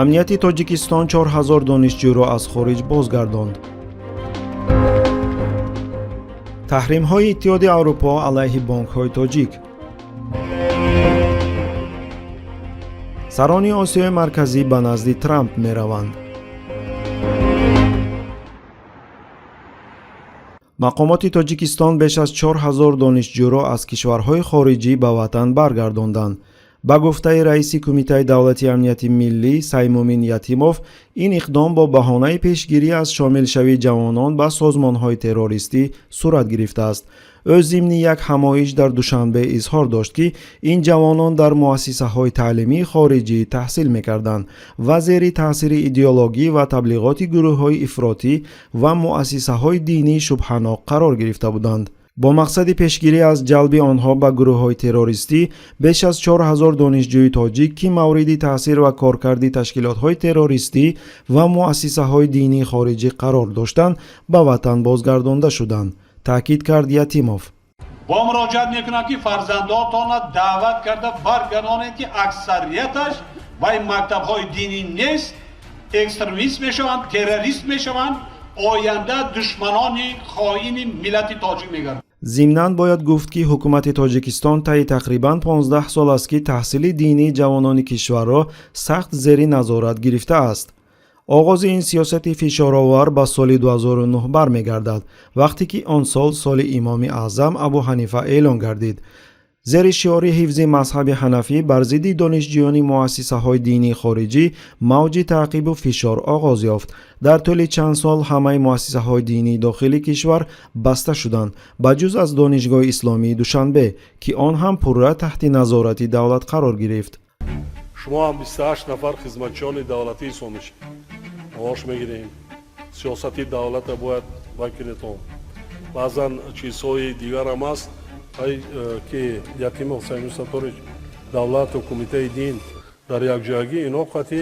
амнияти Тоҷикистон 4000 донишҷӯро аз хориҷ бозгардонд. таҳримҳои Иттиҳоди Аврупо алайҳи бонкҳои тоҷик. сарони Осиёи Марказӣ ба назди Трамп мераванд. мақомоти Тоҷикистон беш аз 4000 донишҷӯро аз кишварҳои хориҷӣ ба ватан баргардонданд. ба гуфтаи раиси Кумитаи давлати амнияти миллӣ Саймумин Ятимов, ин иқдом бо баҳонаи пешгирӣ аз шомилшавии ҷавонон ба созмонҳои террористӣ сурат гирифтааст. ӯ зимни як ҳамоиш дар Душанбе изҳор дошт, ки ин ҷавонон дар муассисаҳои таълимии хориҷӣ таҳсил мекарданд ва зери таъсири идеологӣ ва таблиғоти гурӯҳҳои ифротӣ ва муассисаҳои динӣ шубҳанок қарор гирифта буданд. бо мақсади пешгирӣ аз ҷалби онҳо ба гурӯҳҳои террористӣ, беш аз 4000 донишҷӯи тоҷик, ки мавриди таъсир ва коркарди ташкилотҳои террористӣ ва муассисаҳои динии хориҷӣ қарор доштанд, ба ватан бозгардонда шуданд, таъкид кард Ятимов. با مراجعت میکنم که فرزندانتان را دعوت کرده برگردانید که اکثریتش و این مکتب های دینی نیست، اکستریمیست میشوند، تروریست میشوند، آینده دشمنان خائن ملت تاجیک میگردند. зимнан бояд гуфт, ки ҳукумати Тоҷикистон таи тақрибан 15 сол аст, ки таҳсили динии ҷавонони кишварро сахт зери назорат гирифтааст. оғози ин сиёсати фишоровар ба соли 2009 бармегардад, вақте ки он сол соли имоми аъзам Абу Ҳанифа эълон гардид. зери шиори ҳифзи мазҳаби ҳанафӣ бар зидди донишҷӯёни муассисаҳои динии хориҷӣ мавҷи таъқибу фишор оғоз ёфт. дар тӯли чанд сол ҳамаи муассисаҳои динии дохили кишвар баста шуданд, ба ҷуз аз донишгоҳи исломии Душанбе, ки он ҳам пурра таҳти назорати давлат қарор гирифт. шумо ҳам 28 нафар хизматчиёни давлатии сонишӣ маош мегирем. сиёсати давлата бояд вакилетон. баъзан чизҳои дигар ҳам аст, ки Ятимов Саймун Саторич давлату кумитаи дин дар якҷоягӣ ино қати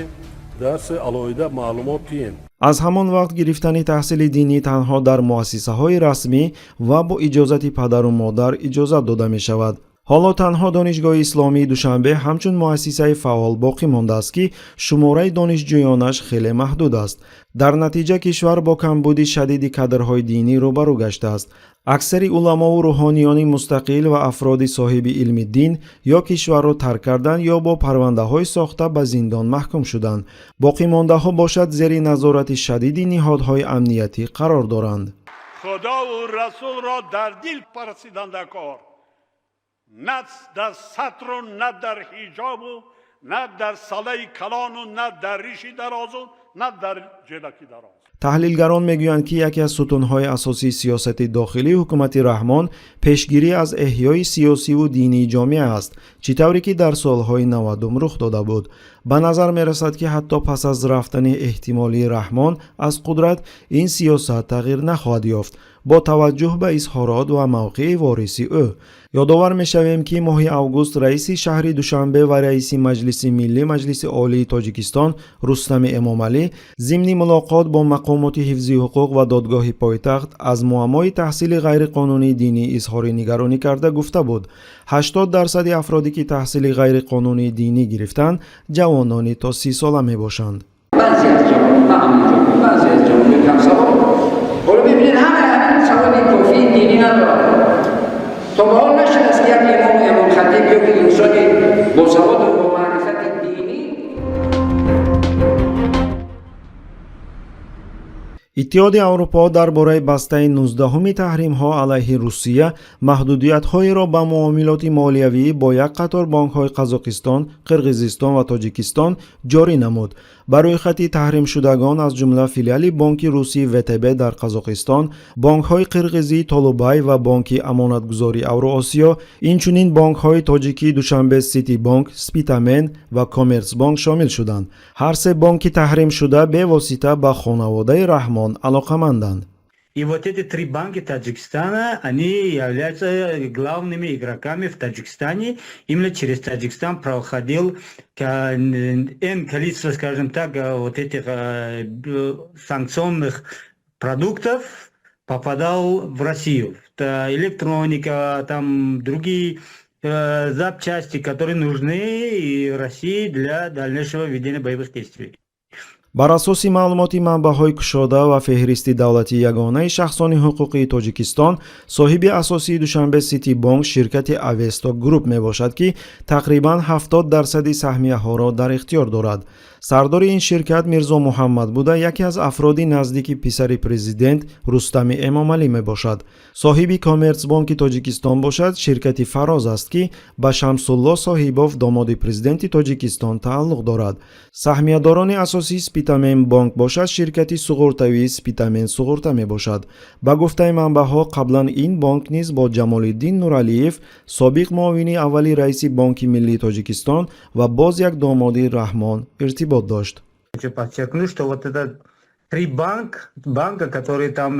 дарси алоҳида маълумот тием. аз ҳамон вақт гирифтани таҳсили динӣ танҳо дар муассисаҳои расмӣ ва бо иҷозати падару модар иҷозат дода мешавад. ҳоло танҳо донишгоҳи исломии Душанбе ҳамчун муассисаи фаъол боқӣ мондааст, ки шумораи донишҷӯёнаш хеле маҳдуд аст. дар натиҷа кишвар бо камбуди шадиди кадрҳои динӣ рӯбарӯ гаштааст. аксари уламову рӯҳониёни мустақил ва афроди соҳиби илми дин ё кишварро тарк карданд ё бо парвандаҳои сохта ба зиндон маҳкум шуданд. боқимондаҳо бошад зери назорати шадиди ниҳодҳои амниятӣ қарор доранд. خداو رسولро дар дил парасиданда кор, نه در سطر و نه در حجاب و نه در ساله کلان و نه در ریشی دراز و نه در جلکی دراز. таҳлилгарон мегӯянд, ки яке аз сутунҳои асосии сиёсати дохилии ҳукумати Раҳмон пешгирӣ аз эҳёи сиёсиву динии ҷомеа аст, чӣ тавре ки дар солҳои 90 рух дода буд. ба назар мерасад, ки ҳатто пас аз рафтани эҳтимолии Раҳмон аз қудрат, ин сиёсат тағйир нахоҳад ёфт, бо таваҷҷӯҳ ба изҳорот ва мавқеи вориси ӯ. ёдовар мешавем, ки моҳи август раиси шаҳри Душанбе ва раиси Маҷлиси Миллӣ Маҷлиси Олии Тоҷикистон Рустами Эмомалӣ зимни мулоқот бо мақомоти ҳифзи ҳуқуқ ва додгоҳи пойтахт аз муаммои таҳсили ғайриқонунии динӣ изҳори нигаронӣ карда гуфта буд. 80% афроде, ки таҳсили ғайриқонунии динӣ гирифтанд, ҷавонони то 30 сола мебошанд. تا به حال نشد است که یک امام خطیب یا که انسانی با سواد و با معرفت دینی. иттиҳоди Аврупо дар бораи бастаи 19-уми таҳримҳо алайҳи Русия маҳдудиятҳоеро ба муомилоти молиявӣ бо як қатор бонкҳои Қазоқистон, Қирғизистон ва Тоҷикистон ҷорӣ намуд. ба рӯйхати таҳримшудагон аз ҷумла филиали бонки русии ВТБ дар Қазоқистон, бонкҳои қирғизӣ Толубай ва бонки амонатгузории Авроосиё, инчунин бонкҳои тоҷикии Душанбе Сити Бонк, Спитамен ва Коммерсбонк шомил шуданд. ҳар се бонки таҳримшуда бевосита ба хонаводаи Раҳмон алоқаманданд. И вот эти три банка Таджикистана, они являются главными игроками в Таджикистане. Именно через Таджикистан проходил количество, скажем так, вот этих санкционных продуктов попадал в Россию. Это электроника, там другие запчасти, которые нужны России для дальнейшего ведения боевых действий. бар асоси маълумоти манбаъҳои кушода ва феҳристи давлати ягонаи шахсони ҳуқуқии Тоҷикистон, соҳиби асосии Душанбе Сити Банк ширкати Авесто Груп мебошад, ки тақрибан 70% саҳмияҳоро дар ихтиёр дорад. сардори ин ширкат Мирзо Муҳаммад буда, яке аз афроди наздики писари президент Рустами Эмомалӣ мебошад. соҳиби Коммерсбонки Тоҷикистон бошад ширкати Фароз аст, ки ба Шамсулло Соҳибов домоди президенти Тоҷикистон тааллуқ дорад. саҳмиядорони асосии Спитамен Банк бошад ширкати суғуртавии Спитамен Суғурта мебошад. ба гуфтаи манбаъҳо, қаблан ин банк низ бо Ҷамолиддин Нуралиев, собиқ муовини аввали раиси Банки Миллии Тоҷикистон ва боз як домоди Раҳмон иртибот дошт. Хочу подчеркнуть, что вот это три банка, которые там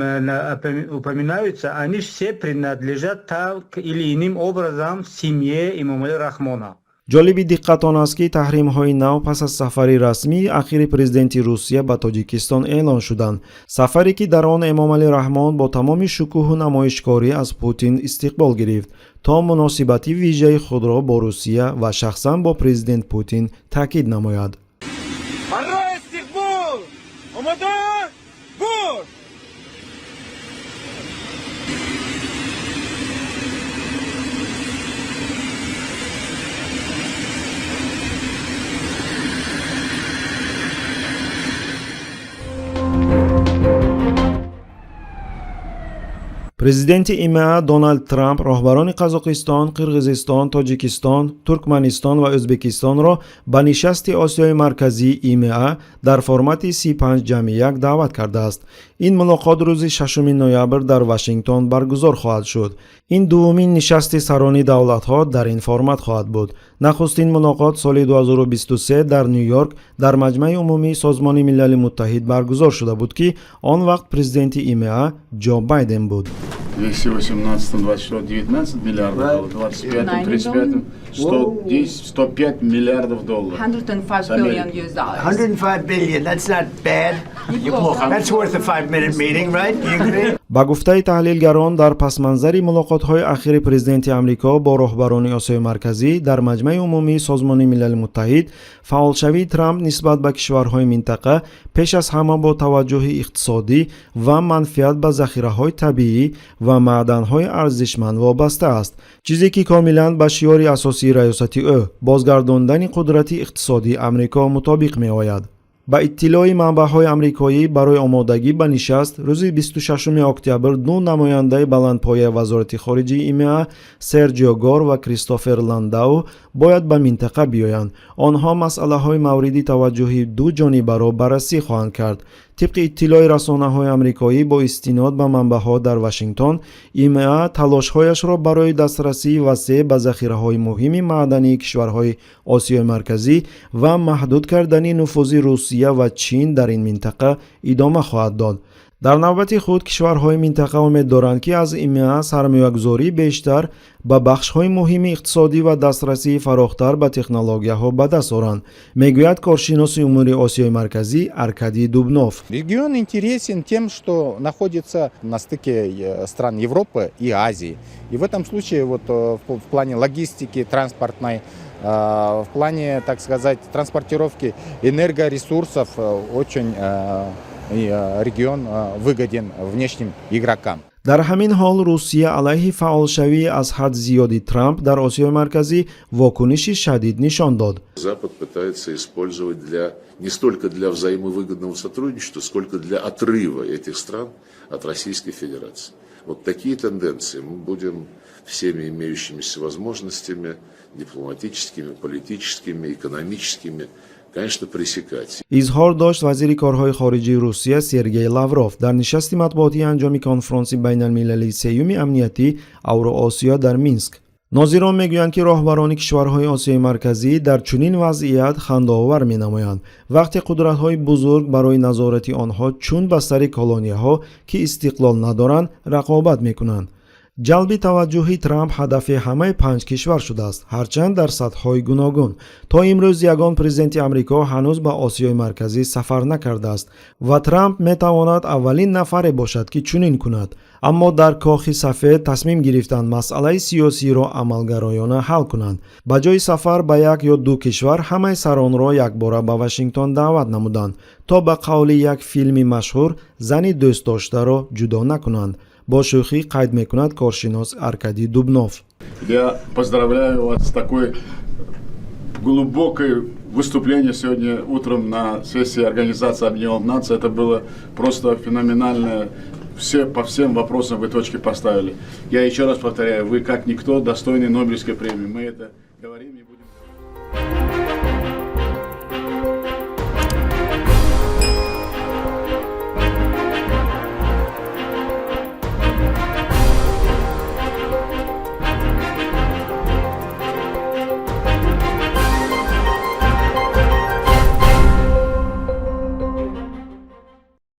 упоминаются, они все принадлежат так или иным образом семье Эмомали Рахмона. ҷолиби диққат он аст, ки таҳримҳои нав пас аз сафари расмии ахири президенти Русия ба Тоҷикистон эълон шуданд. сафаре, ки дар он Эмомали Раҳмон бо тамоми шукӯҳу намоишкорӣ аз Путин истиқбол гирифт, то муносибати вижаи худро бо Русия ва шахсан бо президент Путин таъкид намояд. президенти ИМА Дональд Трамп роҳбарони Қазоқистон, Қирғизистон, Тоҷикистон, Туркманистон ва Ӯзбекистонро ба нишасти Осиёи Марказии ИМА дар формати 35+1 даъват кардааст. ин мулоқот рӯзи 6 ноябр дар Вашингтон баргузор хоҳад шуд. ин дуввумин нишасти сарони давлатҳо дар ин формат хоҳад буд. нахустин мулоқот соли 2023 дар Нью-Йорк дар Маҷмаи умумии Созмони Милали Муттаҳид баргузор шуда буд, ки он вақт президенти ИМА Ҷо Байден буд. 2018-2024 19 миллиардов долларов, 25-м, 35-м 105 миллиардов долларов. 105 billion US dollars. 105 billion, that's not bad. That's worth a 5-minute meeting, right? You agree? ба гуфтаи таҳлилгарон, дар пасманзари мулоқотҳои ахири президенти Амрико бо роҳбарони Осиёи Марказӣ дар Маҷмаи умумии Созмони Милали Муттаҳид, фаъолшавии Трамп нисбат ба кишварҳои минтақа пеш аз ҳама бо таваҷҷӯҳи иқтисодӣ ва манфиат ба захираҳои табиӣ ва маъданҳои арзишманд вобаста аст, чизе ки комилан ба шиёри асосии раёсати ӯ, бозгардондани қудрати иқтисодии Амрико мутобиқ меояд. ба иттилои манбаъҳои амрикоӣ, барои омодагӣ ба нишаст рӯзи 26 октябр ду намояндаи баландпояи вазорати хориҷии ИМА Серҷио Гор ва Кристофер Ландау бояд ба минтақа биёянд. онҳо масъалаҳои мавриди таваҷҷӯҳи ду ҷонибаро баррасӣ хоҳанд кард. тибқи иттилои расонаҳои амрикоӣ бо истинод ба манбаъҳо дар Вашингтон, ИМА талошҳояшро барои дастрасии васеъ ба захираҳои муҳими маъдании кишварҳои Осиёи Марказӣ ва маҳдуд кардани нуфузи Русия ва Чин дар ин минтақа идома хоҳад дод. дар навбати худ кишварҳои минтақа умед доранд, ки аз ИМА сармоягузории бештар ба бахшҳои муҳими иқтисодӣ ва дастрасии фарохтар ба технологияҳо ба даст оранд, мегӯяд коршиноси умури Осиёи Марказӣ Аркадий Дубнов. Регион интересен тем, что находится на стыке стран Европы и Азии. И в этом случае вот в плане логистики, транспортной, в плане, так сказать, транспортировки энергоресурсов очень регион выгоден внешним игрокам. дар ҳамин ҳол Русия алайҳи фаъолшавии аз ҳад зиёди Трамп дар Осиёи Марказӣ вокуниши шадид нишон дод. Запад пытается использовать не столько для взаимовыгодного сотрудничества, сколько для отрыва этих стран от Российской Федерации. Вот такие тенденции мы будем всеми имеющимися возможностями, дипломатическими, политическими, экономическими, конечно, пресекать. изҳор дошт вазири корҳои хориҷии Русия Сергей Лавров дар нишасти матбуотии анҷоми конфронси байналмилалии сеюми амнияти Авроосиё дар Минск. нозирон мегӯянд, ки роҳбарони кишварҳои Осиёи Марказӣ дар чунин вазъият хандаовар менамоянд, вақте қудратҳои бузург барои назорати онҳо чун ба сари колонияҳо, ки истиқлол надоранд, рақобат мекунанд. ҷалби таваҷҷуҳи Трамп ҳадафи ҳамаи 5 кишвар шудааст, ҳарчанд дар сатҳҳои гуногун. То имрӯз ягон президенти Амрико ҳанӯз ба Осиёи марказӣ сафар накардааст ва Трамп метавонад аввалин нафаре бошад, ки чунин кунад. аммо дар кохи сафед тасмим гирифтанд масъалаи сиёсиро амалгароёна ҳал кунанд. ба ҷои сафар ба як ё ду кишвар, ҳамаи саронро якбора ба Вашингтон даъват намуданд, то ба қавли як филми машҳур зани дӯстдоштаро ҷудо накунанд. Бо шӯхӣ қайд мекунад коршинос Аркадий Дубнов. Я поздравляю вас с такой глубокой выступлением сегодня утром на сессии Организации Объединенных Наций. Это было просто феноменальное. Все по всем вопросам вы точки поставили. Я еще раз повторяю, вы как никто достойны Нобелевской премии. Мы это говорим и будем.